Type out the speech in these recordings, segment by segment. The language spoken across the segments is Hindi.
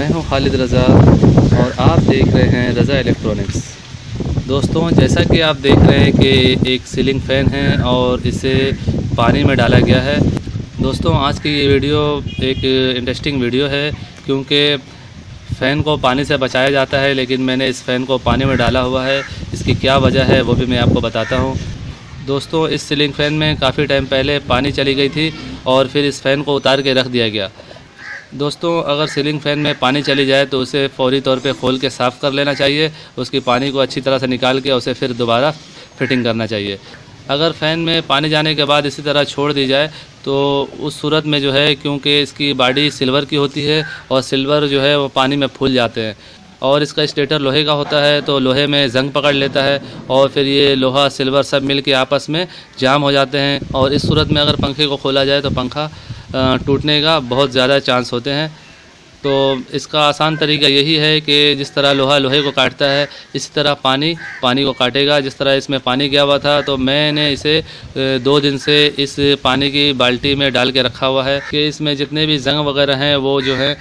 मैं हूं खालिद रज़ा और आप देख रहे हैं रज़ा इलेक्ट्रॉनिक्स। दोस्तों, जैसा कि आप देख रहे हैं कि एक सीलिंग फ़ैन है और इसे पानी में डाला गया है। दोस्तों, आज की ये वीडियो एक इंटरेस्टिंग वीडियो है क्योंकि फ़ैन को पानी से बचाया जाता है, लेकिन मैंने इस फ़ैन को पानी में डाला हुआ है। इसकी क्या वजह है वो भी मैं आपको बताता हूँ। दोस्तों, इस सीलिंग फ़ैन में काफ़ी टाइम पहले पानी चली गई थी और फिर इस फ़ैन को उतार के रख दिया गया। दोस्तों, अगर सीलिंग फ़ैन में पानी चली जाए तो उसे फ़ौरी तौर पे खोल के साफ़ कर लेना चाहिए। उसकी पानी को अच्छी तरह से निकाल के उसे फिर दोबारा फिटिंग करना चाहिए। अगर फ़ैन में पानी जाने के बाद इसी तरह छोड़ दी जाए तो उस सूरत में जो है, क्योंकि इसकी बॉडी सिल्वर की होती है और सिल्वर जो है वो पानी में फूल जाते हैं और इसका स्टेटर लोहे का होता है, तो लोहे में जंग पकड़ लेता है और फिर ये लोहा सिल्वर सब मिल के आपस में जाम हो जाते हैं और इस सूरत में अगर पंखे को खोला जाए तो पंखा टूटने का बहुत ज़्यादा चांस होते हैं। तो इसका आसान तरीका यही है कि जिस तरह लोहा लोहे को काटता है इसी तरह पानी पानी को काटेगा। जिस तरह इसमें पानी गया हुआ था तो मैंने इसे 2 दिन से इस पानी की बाल्टी में डाल के रखा हुआ है कि इसमें जितने भी जंग वगैरह हैं वो जो है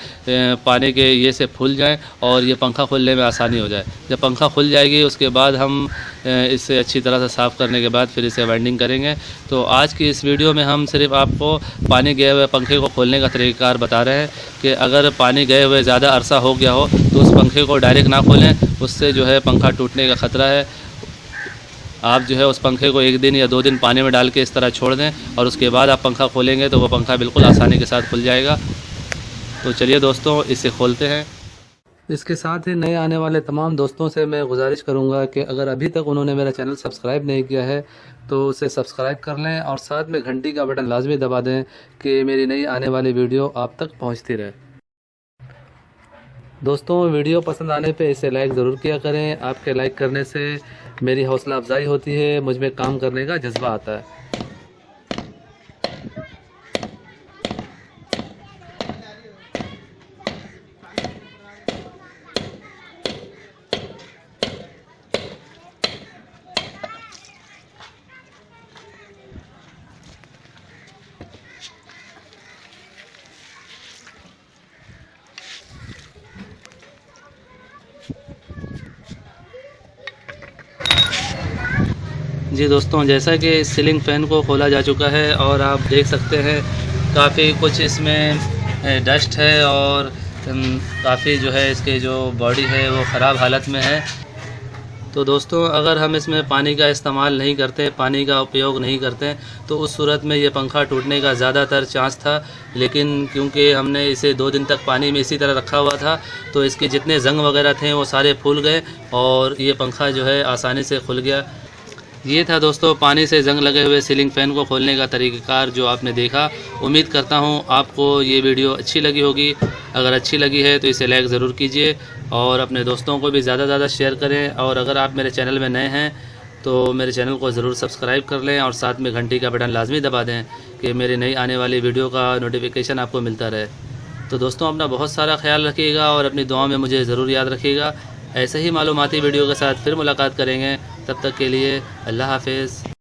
पानी के ये से खुल जाएं और ये पंखा खुलने में आसानी हो जाए। जब पंखा खुल जाएगी उसके बाद हम इसे अच्छी तरह से साफ़ करने के बाद फिर इसे वाइंडिंग करेंगे। तो आज की इस वीडियो में हम सिर्फ आपको पानी गए हुए पंखे को खोलने का तरीक़ाकार बता रहे हैं कि अगर पानी गए हुए ज़्यादा अरसा हो गया हो तो उस पंखे को डायरेक्ट ना खोलें, उससे जो है पंखा टूटने का ख़तरा है। आप जो है उस पंखे को 1 दिन या 2 दिन पानी में डाल के इस तरह छोड़ दें और उसके बाद आप पंखा खोलेंगे तो वो पंखा बिल्कुल आसानी के साथ खुल जाएगा। तो चलिए दोस्तों, इसे खोलते हैं। इसके साथ ही नए आने वाले तमाम दोस्तों से मैं गुजारिश करूंगा कि अगर अभी तक उन्होंने मेरा चैनल सब्सक्राइब नहीं किया है तो उसे सब्सक्राइब कर लें और साथ में घंटी का बटन लाजमी दबा दें कि मेरी नई आने वाली वीडियो आप तक पहुंचती रहे। दोस्तों, वीडियो पसंद आने पे इसे लाइक ज़रूर किया करें। आपके लाइक करने से मेरी हौसला अफजाई होती है, मुझ में काम करने का जज्बा आता है। जी दोस्तों, जैसा कि इस सीलिंग फ़ैन को खोला जा चुका है और आप देख सकते हैं काफ़ी कुछ इसमें डस्ट है और काफ़ी जो है इसके जो बॉडी है वो ख़राब हालत में है। तो दोस्तों, अगर हम इसमें पानी का इस्तेमाल नहीं करते, पानी का उपयोग नहीं करते तो उस सूरत में ये पंखा टूटने का ज़्यादातर चांस था। लेकिन क्योंकि हमने इसे 2 दिन तक पानी में इसी तरह रखा हुआ था तो इसके जितने जंग वगैरह थे वो सारे फूल गए और ये पंखा जो है आसानी से खुल गया। ये था दोस्तों पानी से जंग लगे हुए सीलिंग फ़ैन को खोलने का तरीक़ाकार जो आपने देखा। उम्मीद करता हूँ आपको ये वीडियो अच्छी लगी होगी। अगर अच्छी लगी है तो इसे लाइक ज़रूर कीजिए और अपने दोस्तों को भी ज़्यादा से ज़्यादा शेयर करें। और अगर आप मेरे चैनल में नए हैं तो मेरे चैनल को ज़रूर सब्सक्राइब कर लें और साथ में घंटी का बटन लाजमी दबा दें कि मेरी नई आने वाली वीडियो का नोटिफिकेशन आपको मिलता रहे। तो दोस्तों, अपना बहुत सारा ख्याल रखिएगा और अपनी दुआ में मुझे ज़रूर याद रखिएगा। ऐसे ही मालूमाती वीडियो के साथ फिर मुलाकात करेंगे। तब तक के लिए अल्लाह हाफ़िज़।